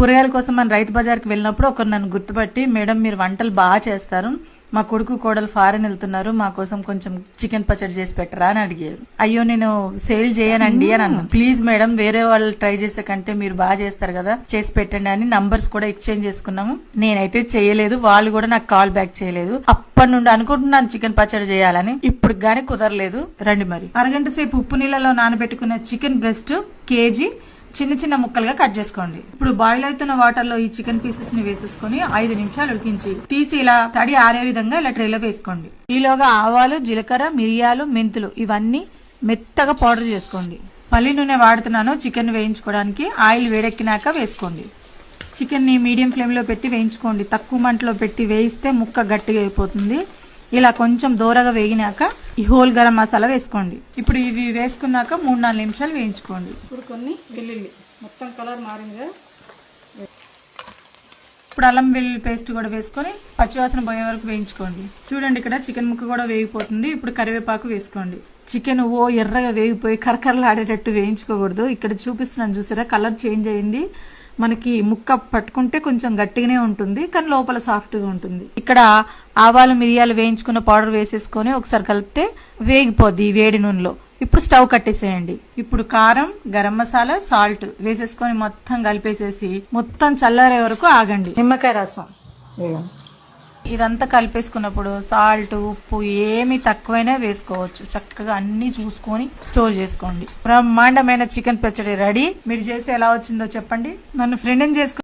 కూరగాయల కోసం మన రైతు బజార్కి వెళ్ళినప్పుడు ఒకరు నన్ను గుర్తుపట్టి, మేడం మీరు వంటలు బాగా చేస్తారు, మా కొడుకు కోడలు ఫారెన్ వెళ్తున్నారు, మా కోసం కొంచెం చికెన్ పచ్చడి చేసి పెట్టరా అని అడిగారు. అయ్యో నేను సేల్ చేయనండి అని అన్నాను. ప్లీజ్ మేడం, వేరే వాళ్ళు ట్రై చేసే కంటే మీరు బాగా చేస్తారు కదా, చేసి పెట్టండి అని నంబర్స్ కూడా ఎక్స్చేంజ్ చేసుకున్నాము. నేనైతే చేయలేదు, వాళ్ళు కూడా నాకు కాల్ బ్యాక్ చేయలేదు. అప్పటి నుండి అనుకుంటున్నాను చికెన్ పచ్చడి చేయాలని, ఇప్పుడు గానీ కుదరలేదు. రండి మరి. అరగంట సేపు ఉప్పు నీళ్ళలో నానబెట్టుకున్న చికెన్ బ్రెస్ట్ కేజీ చిన్న చిన్న ముక్కలుగా కట్ చేసుకోండి. ఇప్పుడు బాయిల్ అవుతున్న వాటర్ లో ఈ చికెన్ పీసెస్ ని వేసేసుకుని 5 నిమిషాలు ఉడికించి తీసి ఇలా తడి ఆరే విధంగా ఇలా ట్రేలో వేసుకోండి. ఈలోగా ఆవాలు, జీలకర్ర, మిరియాలు, మెంతులు ఇవన్నీ మెత్తగా పౌడర్ చేసుకోండి. పల్లి నూనె వాడుతున్నాను చికెన్ వేయించుకోవడానికి. ఆయిల్ వేడెక్కినాక వేసుకోండి. చికెన్ ని మీడియం ఫ్లేమ్ లో పెట్టి వేయించుకోండి. తక్కువ మంటలో పెట్టి వేయిస్తే ముక్క గట్టిగా అయిపోతుంది. ఇలా కొంచెం దూరగా వేగినాక ఈ హోల్ గరం మసాలా వేసుకోండి. ఇప్పుడు ఇవి వేసుకున్నాక 3-4 నిమిషాలు వేయించుకోండి. ఇప్పుడు కొన్ని వెల్లుల్లి మొత్తం కలర్ మారిందిగా, ఇప్పుడు అల్లం వెల్లుల్లి పేస్ట్ కూడా వేసుకొని పచ్చివాసన పోయే వరకు వేయించుకోండి. చూడండి ఇక్కడ చికెన్ ముక్క కూడా వేగిపోతుంది. ఇప్పుడు కరివేపాకు వేసుకోండి. చికెన్ ఎర్రగా వేగిపోయి కరకరలాడేటట్టు వేయించుకోకూడదు. ఇక్కడ చూపిస్తున్నాను చూసారా, కలర్ చేంజ్ అయింది. మనకి ముక్క పట్టుకుంటే కొంచెం గట్టిగానే ఉంటుంది, కానీ లోపల సాఫ్ట్ గా ఉంటుంది. ఇక్కడ ఆవాలు, మిరియాలు వేయించుకున్న పౌడర్ వేసేసుకొని ఒకసారి కలిపితే వేగిపోద్ది ఈ వేడి నూనెలో. ఇప్పుడు స్టవ్ కట్టేసేయండి. ఇప్పుడు కారం, గరం మసాలా, సాల్ట్ వేసేసుకొని మొత్తం కలిపేసేసి మొత్తం చల్లారే వరకు ఆగండి. నిమ్మకాయ రసం ఇదంతా కలిపేసుకున్నప్పుడు సాల్ట్, ఉప్పు ఏమి తక్కువైనా వేసుకోవచ్చు. చక్కగా అన్ని చూసుకొని స్టోర్ చేసుకోండి. బ్రహ్మాండమైన చికెన్ పచ్చడి రెడీ. మీరు చేసి ఎలా వచ్చిందో చెప్పండి. నన్ను ఫ్రెండ్ చేసుకుని